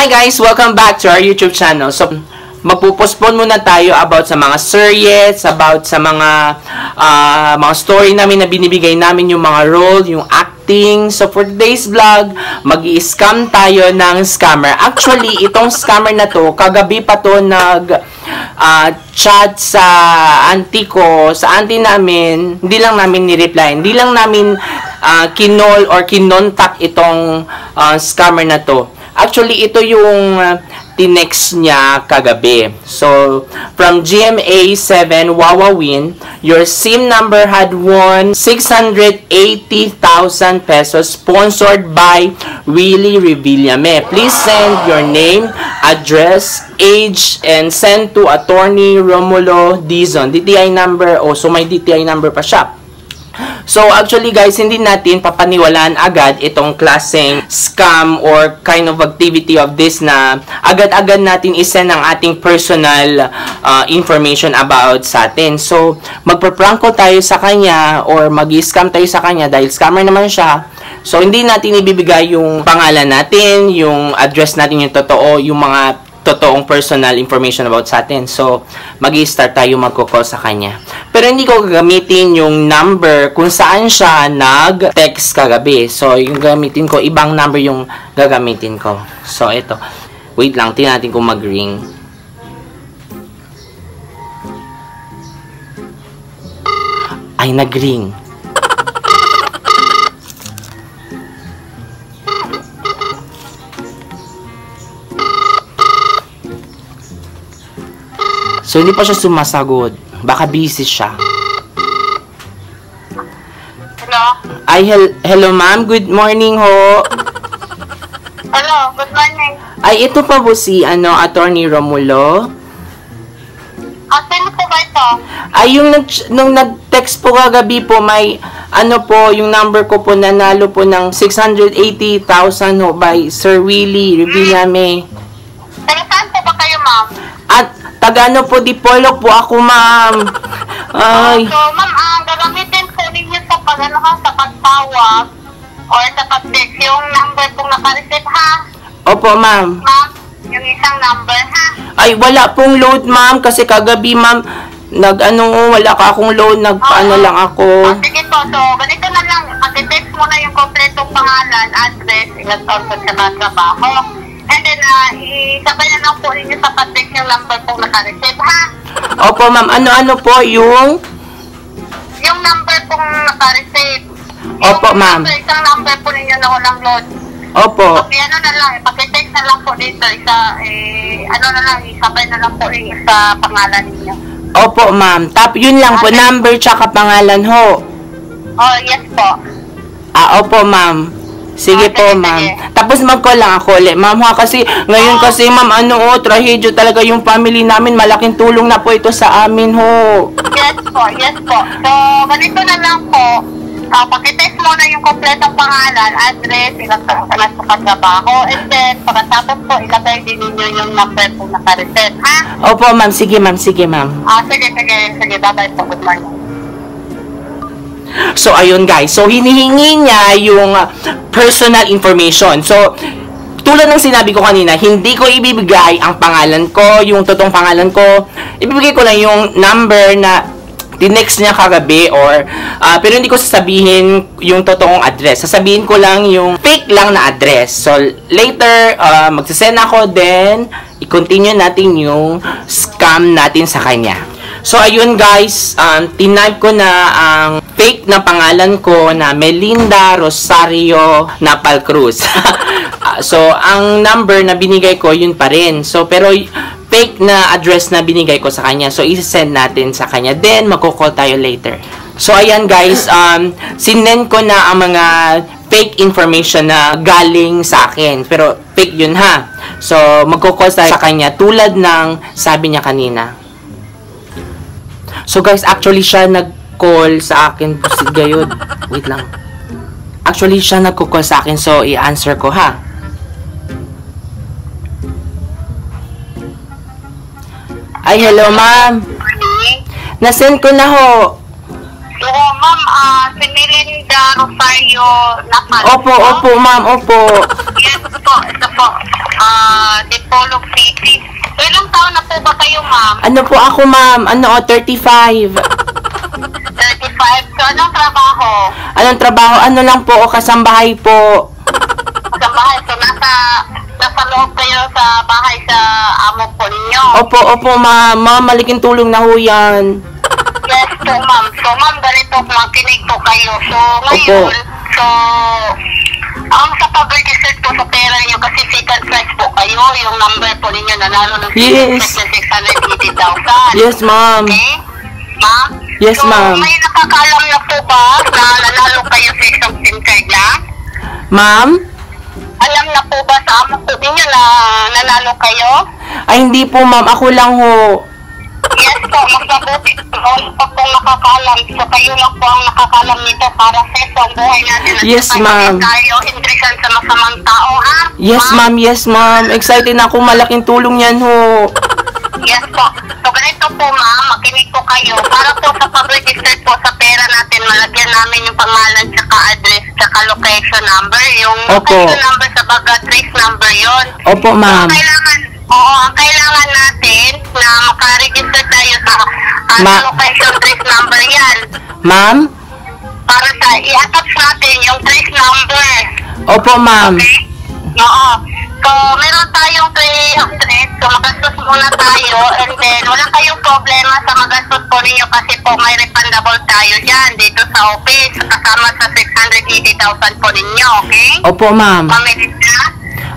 Hi guys! Welcome back to our YouTube channel. So, magpupostpone muna tayo about sa mga series, about sa mga story namin na binibigay namin, yung mga role, yung acting. So, for today's vlog, mag-i-scam tayo ng scammer. Actually, itong scammer na to, kagabi pa to chat sa auntie ko, sa auntie namin, hindi lang namin ni-reply, hindi lang namin kinol or kinontak itong scammer na to. Actually, ito yung tinext niya kagabi. So, from GMA7 Wawawin, your SIM number had won 680,000 pesos sponsored by Willie Revillame. Please send your name, address, age, and send to Attorney Romulo Dizon. DTI number, so may DTI number pa siya. So, actually guys, hindi natin papaniwalaan agad itong klaseng scam or kind of activity of this na agad-agad natin isend ang ating personal information about sa atin. So, magpa-pranko tayo sa kanya or mag-scam tayo sa kanya dahil scammer naman siya. So, hindi natin ibibigay yung pangalan natin, yung address natin, yung totoo, yung mga totoong personal information about sa atin. So, mag-i-start tayo magko-call sa kanya. Pero hindi ko gagamitin yung number kung saan siya nag-text kagabi. So, yung gagamitin ko, ibang number yung gagamitin ko. So, ito. Wait lang, tingnan natin kung mag-ring. Ay, nag-ring. So, hindi pa siya sumasagot. Baka busy siya. Hello? Ay, hello ma'am. Good morning ho. Hello, good morning. Ay, ito pa po si, Attorney Romulo. Sino po ba ito? Ay, nung nag-text po kagabi po, may, yung number ko po, nanalo po ng 680,000 ho by Sir Willie Revillame. Saan po ba kayo, ma'am? At, tagano po, Dipolog po ako, ma'am. Ay. So, ma'am, gagamitin po ninyo sa sa pagtawag or sa pag-text yung number pong naka-receive, ha? Opo, ma'am. Ma'am, yung isang number, ha? Ay, wala pong load, ma'am, kasi kagabi, ma'am, wala ka akong load, nagpaano lang ako. Sige po, so, ganito na lang, pag-text mo na yung kompletong pangalan, address, ilang taon sa trabaho. And then, isabay na lang po ninyo sa pag-text yung number pong naka-receive, ha? Opo, ma'am. Ano po yung? Yung number pong naka-receive. Opo, ma'am. Isang number po ninyo na walang load. Opo. Okay, na lang, pag-text na lang po dito, isabay na lang po ninyo sa pangalan ninyo. Opo, ma'am. Yun lang po, number tsaka pangalan ho. Oh, yes po. Opo, ma'am. Sige po, ma'am. Tapos mag-call lang ako ulit. Ma'am, kasi ngayon kasi, ma'am, trahedyo talaga yung family namin. Malaking tulong na po ito sa amin, ho. Yes po, yes po. So, ganito na lang po. Pag-text mo na yung kompletong pangalan, address, ilang taon ka na sa pagtrabaho, and then, pagkatapos po, ilagay din ninyo yung number po naka-reset, ha? Opo, ma'am. Sige, ma'am. Sige, ma'am. Sige. Bye-bye po. Good morning. So, ayun guys. So, hinihingi niya yung personal information. So, tulad ng sinabi ko kanina, hindi ko ibibigay ang pangalan ko, yung totoong pangalan ko. Ibibigay ko lang yung number na tinext niya kagabi pero hindi ko sasabihin yung totoong address. Sasabihin ko lang yung fake lang na address. So, later, magsasend ako, then i-continue natin yung scam natin sa kanya. So, ayun guys, tinype ko na ang fake na pangalan ko na Melinda Rosario Napal Cruz. So, ang number na binigay ko, yun pa rin. So, pero fake na address na binigay ko sa kanya. So, i-send natin sa kanya. Then, magko-call tayo later. So, ayan guys, sinend ko na ang mga fake information na galing sa akin. Pero, fake yun ha. So, magko-call tayo sa kanya tulad ng sabi niya kanina. So guys, actually siya nag-call sa akin. Gayod. Wait lang. Actually siya nagko-call sa akin. So i-answer ko ha. Ay, hello ma'am. Nasend ko na ho. So, ma'am, si Melinda Rosario Napal. Opo, ma'am, opo. Yes po, ito po. Antipolo City. Ilang taon na po ba kayo, ma'am? Ano po ako, ma'am? 35. 35. So, anong trabaho? Anong trabaho? Ano lang po, o kasambahay po. Sa bahay. So, nasa loob kayo sa bahay sa amo po ninyo. Opo, ma'am. Ma'am, malaking tulong na ho yan. Yes po, ma'am. So, ma'am, ganito, makinig po kayo. So, ngayon, sa pag-register po sa pera niyo kasi second prize po kayo, yung number po ninyo nanalo ng Yes. 680,000. Yes, ma'am. Okay? Ma'am? Yes, so, ma'am. may nakakaalam na po ba na nanalo kayo sa isang SIM card na? Ma'am? Alam na po ba sa amo po ninyo na nanalo kayo? Ay, hindi po, ma'am. Ako lang ho. Yes po, mas mabuti po pa pong nakakaalam. So kayo lang po ang nakakaalam nito para sa ang buhay natin. At Yes, saka ma'am. hindi tayo interesan sa masamang tao, ha? Yes, ma'am. Yes, ma'am. Excited na ako. Malaking tulong yan ho. Yes po. So ganito po, ma'am, makinig po kayo. Para po sa pag-register po sa pera natin, malagyan namin yung pangalan, tsaka address, tsaka location number. Yung Opo. location number sa baga, trace number yon. Opo, ma'am. Ang kailangan natin na makaregister tayo sa location trace number yan. Ma'am? Para sa i-attach natin yung trace number. Opo, ma'am. Okay? Oo. So, meron tayong pre-address. So, magastos muna tayo. And then, wala kayong problema sa magastos po ninyo kasi po may refundable tayo dyan dito sa office. Kasama sa 680,000 po ninyo. Okay? Opo, ma'am. Pamilit na?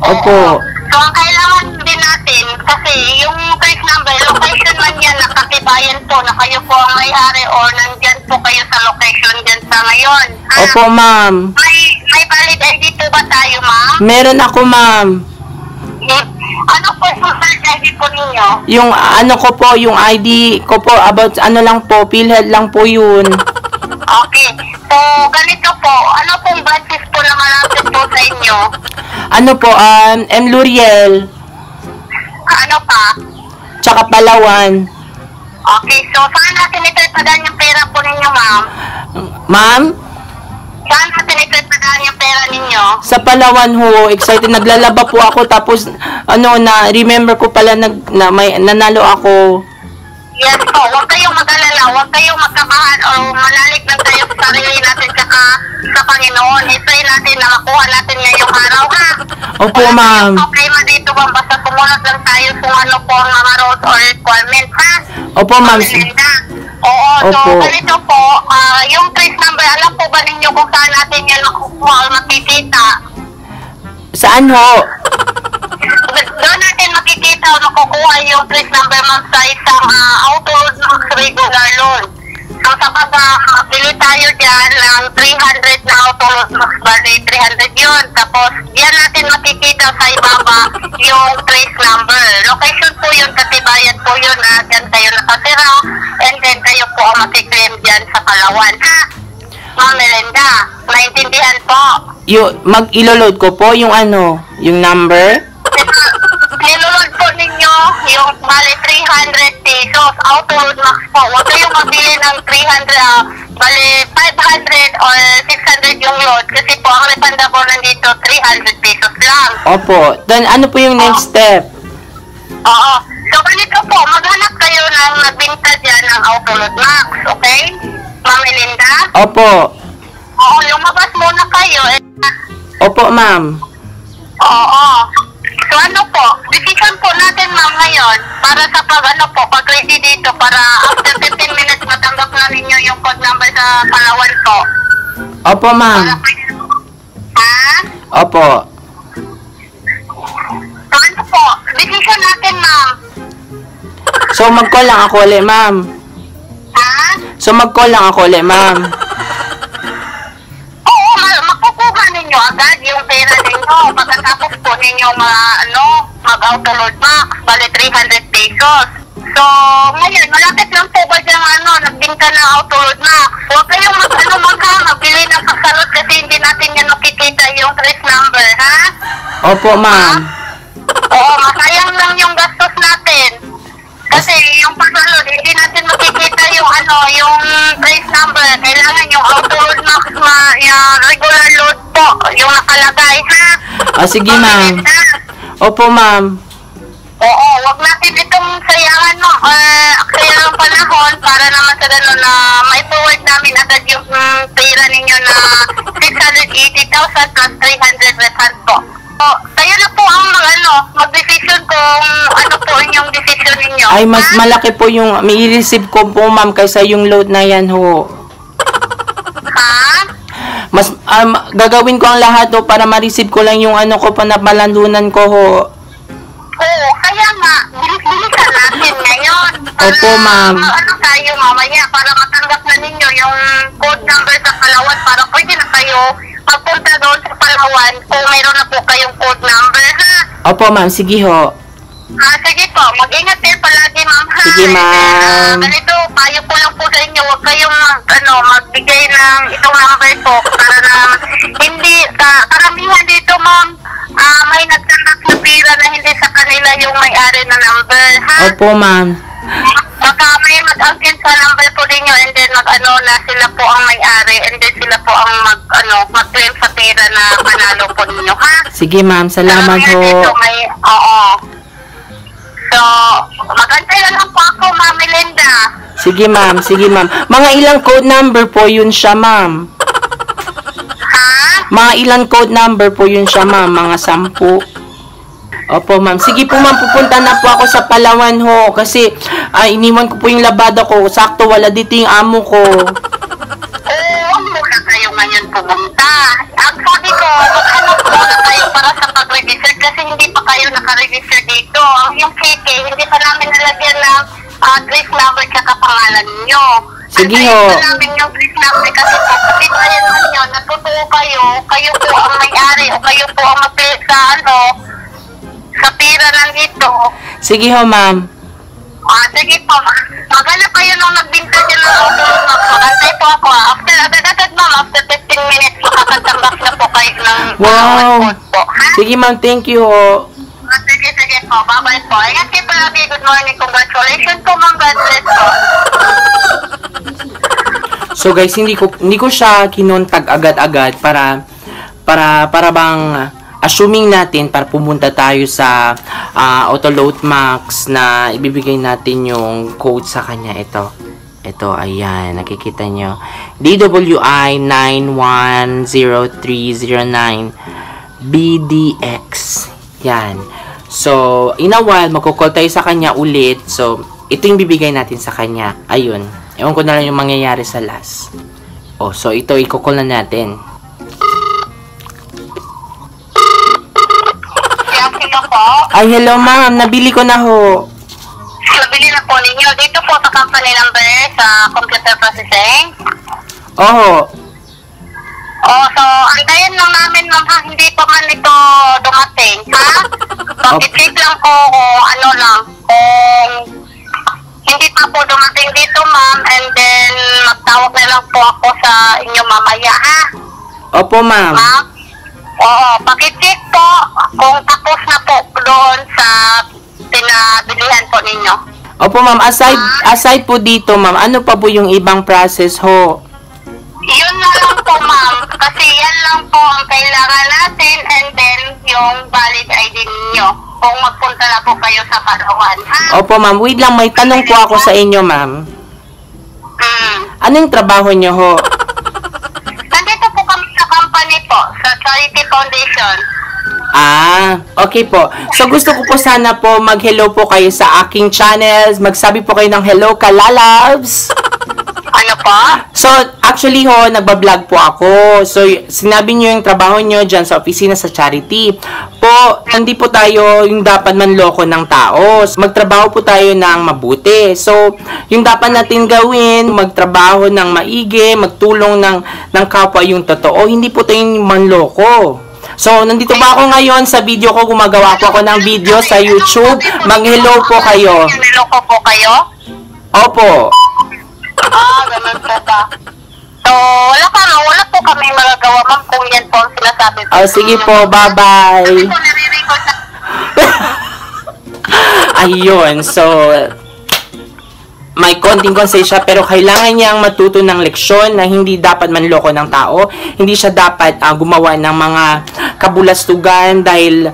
Opo. So, ang kailangan din natin, kasi yung trace number, location man yan, nakatibayan po na kayo po ang may-ari or nandyan po kayo sa location dyan sa ngayon. Opo, ma'am. May valid ID po ba tayo, ma'am? Meron ako, ma'am. Ano po yung valid ID po ninyo? Yung ano ko po, yung ID ko po, about ano lang po, PhilHealth lang po yun. Okay. So, ganito po, ano pong branches po na malapit po sa inyo? Ano po, M. Luriel, Ano pa? tsaka Palawan. Okay, so saan natin ito ipadaan yung pera po ninyo, ma'am? Ma'am? Saan natin ito ipadaan yung pera ninyo? Sa Palawan ho, excited. Naglalaba po ako, tapos, remember ko pala may nanalo ako. Yes po, huwag kayong mag-alala, huwag kayong magkabahan o manalig lang tayo sa sarili natin tsaka sa Panginoon. I-pray natin na makuha natin ngayong araw, ha? Opo, Wala ma'am. tayong problema dito, ma'am. Basta sumunod lang tayo kung ano po ang mga rules or requirements, ha? Opo, ma'am. Melinda. Oo, so Opo. ganito po, yung trace number, alam po ba ninyo kung saan natin yan makukuha o makikita? Saan ho? Doon natin makikita o nakukuha yung trace number, ma'am, sa isang auto load max regular loan. So sa baba, bili tayo dyan ng 300 na auto load max, bali 300 yun. Tapos yan natin makikita sa ibaba yung trace number. Location po yun, katibayan po yun na dyan tayo nakatira. And then kayo po ang makiklaim dyan sa Palawan, ha? Ma'am Melinda, naintindihan po. Iloload ko po yung yung number. Nilulod po ninyo yung bali 300 pesos, auto load max po. Huwag kayong mabili ng 300, bali 500 or 600 yung load kasi po ang refundable nandito 300 pesos lang. Opo. Then, ano po yung next step? Oo. So, ganito po, maghanap kayo ng nagbinta dyan ng auto load max, okay? Ma'am Melinda? Opo. Oo, lumabas muna kayo. Opo, ma'am. Oo. So ano po, decision po natin, ma'am, ngayon para sa pag-ready dito para after 15 minutes matanggap na ninyo yung code number sa Palawan po. Opo, ma'am. Ha? Opo. So ano po, decision natin, ma'am. So, mag-call lang ako ulit, ma'am. Ha? So, mag-call lang ako ulit, ma'am. Oo, makukuha ninyo agad yung pera ninyo pagkatapos po ninyo mag-auto load max, bali 300 pesos. So, ngayon, malapit lang po ba dyan nagbinta ng auto load max? Huwag kayong magbili ng kasalot kasi hindi natin yan makikita yung trace number, ha? Opo, ma'am. Oo, masayang lang yung gastos natin. Kasi yung pagsalot, hindi natin makikita yung yung trace number. Kailangan yung auto load max yung regular load po, yung nakalagay, ha? Sige, ma'am. Opo, ma'am. Oo, wag natin itong sayangan no, kaya ng panahon para naman sa gano'n na may forward namin agad yung pera ninyo na 680,000 plus 300 refund po. So, kayo na po ang mag-decision kung ano po yung decision ninyo. Ay, mas malaki po yung may receive ko po, ma'am, kaysa yung load na yan ho. Ha? Mas gagawin ko ang lahat ho para ma-receive ko lang yung ano ko pa na malandunan ko ho. Oo, kaya nga, bilis-bilisan natin ngayon. Opo, ma'am. Ano tayo mamaya, para matanggap na ninyo yung code number sa Palawan para pwede na kayo magpunta doon sa Palawan kung mayroon na po kayong code number, ha? Opo, ma'am. Sige ho. Sige po, mag-ingat kayo palagi, ma'am, ha? Sige, ma'am. Ganito, payo ko lang po sa inyo, huwag kayong magbigay ng itong number po para na hindi, karamihan dito, ma'am, may nagtatak na pira na hindi sa kanila yung may-ari na number, ha? Opo, ma'am. Baka may mag-angkin sa number po ninyo and then na sila po ang may-ari and then sila po ang mag-claim sa pera na panalo po ninyo, ha? Sige, ma'am. Salamat ho. Dito oo. So, magantay na lang po ako, Ma'am Melinda. Sige, ma'am. Sige, ma'am. Mga ilang code number po yun siya, ma'am? Ha? Mga ilang code number po yun siya, ma'am? Mga 10. Opo, ma'am. Sige po, ma'am. Pupunta na po ako sa Palawan ho. Kasi, iniwan ko po yung labada ko. Sakto, wala dito yung amo ko. Oo, muna kayo ngayon pumunta. Ang sabi ko, maghanap muna kayo para sa pag-register kasi hindi pa kayo nakaregister dito. Yung city, hindi pa namin nalagyan ng drift number tsaka pangalan ninyo. Sige ho. Antayin pa namin yung drift number kasi po, kapit kayo ninyo, natutuo kayo po ang may-ari o kayo po ang mag-pay sa sa pira lang dito. Sige ho, ma'am. Sige po. Maghanap kayo nung nagbinta dyan ng auto. Magantay po ako. Agad-agad ma'am, after 15 minutes, makakatambak na po kayo ng Wow. code po. Ha? Sige, ma'am. Thank you ho. Sige po. Bye-bye po. Ingat kayo palagi. Good morning. Congratulations po, ma'am. God bless po. So guys, hindi ko siya kinontag agad-agad para bang assuming natin para pumunta tayo sa Autoload Max na ibibigay natin yung code sa kanya. Ito, ayan, nakikita nyo. DWI 910309 BDX. Yan. So, in a while, magkukall tayo sa kanya ulit. So, ito yung bibigay natin sa kanya. Ayun. Ewan ko na lang yung mangyayari sa last. So, ito, ikukall na natin. Ay, hello ma'am. Nabili ko na ho. Nabili na po ninyo. Dito po sa company number sa computer processing. Oo. So, antayin lang namin, ma'am, ha? Hindi pa man ito dumating, ha? Pag-check lang po kung hindi pa po dumating dito, ma'am, and then magtawag na lang po ako sa inyo mamaya, ha? Opo, ma'am. Ma'am? Oo, pag-check po kung tapos na po doon sa pinabilihan po ninyo. Opo, ma'am. Aside po dito, ma'am, ano pa po yung ibang process ho? Yun na lang po, ma'am. Kasi yan lang po ang kailangan natin and then yung valid ID ninyo kung magpunta na po kayo sa Palawan, ha? Opo, ma'am. Wait lang, may tanong po ako sa inyo, ma'am. Ano yung trabaho nyo ho? Nandito po kami sa company po, sa Charity Foundation. Okay po. So, gusto ko po sana po mag-hello po kayo sa aking channels. Magsabi po kayo ng hello, kalalabs. Ano po? So, actually ho, nagbablog po ako. So, sinabi nyo yung trabaho nyo dyan sa opisina sa charity. Po, hindi po tayo yung dapat manloko ng tao. Magtrabaho po tayo ng mabuti. So, yung dapat natin gawin, magtrabaho ng maigi, magtulong ng kapwa yung totoo. Hindi po tayo yung manloko. So, nandito ba ako ngayon sa video ko, gumagawa po ako ng video sa YouTube. Mag-hello po kayo. Niloko po kayo? Opo. Ganun po ba? So, wala po kami magagawa, ma'am, kung yan po ang sinasabi ko. Sige po, bye-bye. Sabi po, nare-record na. Ayun, so, may konting konsensya, pero kailangan niyang matuto ng leksyon na hindi dapat manloko ng tao, hindi siya dapat gumawa ng mga kabulastugan dahil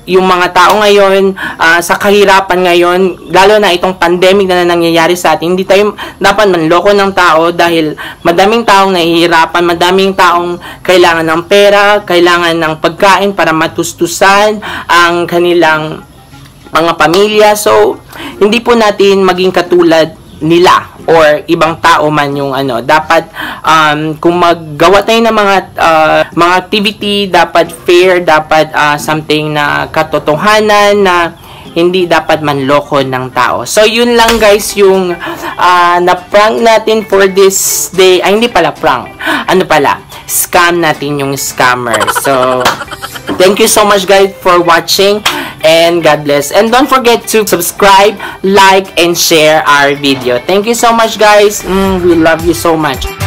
yung mga tao ngayon sa kahirapan ngayon, lalo na itong pandemic na nangyayari sa atin, hindi tayo dapat manloko ng tao dahil madaming taong nahihirapan, madaming taong kailangan ng pera, kailangan ng pagkain para matustusan ang kanilang mga pamilya. So, hindi po natin maging katulad nila or ibang tao man yung dapat kung maggawa tayo ng mga activity, dapat fair, dapat something na katotohanan, na hindi dapat manloko ng tao. So, yun lang guys yung na-prank natin for this day. Ay, hindi pala prank. Scam natin yung scammer. So, thank you so much guys for watching. And God bless. And don't forget to subscribe, like, and share our video. Thank you so much, guys. We love you so much.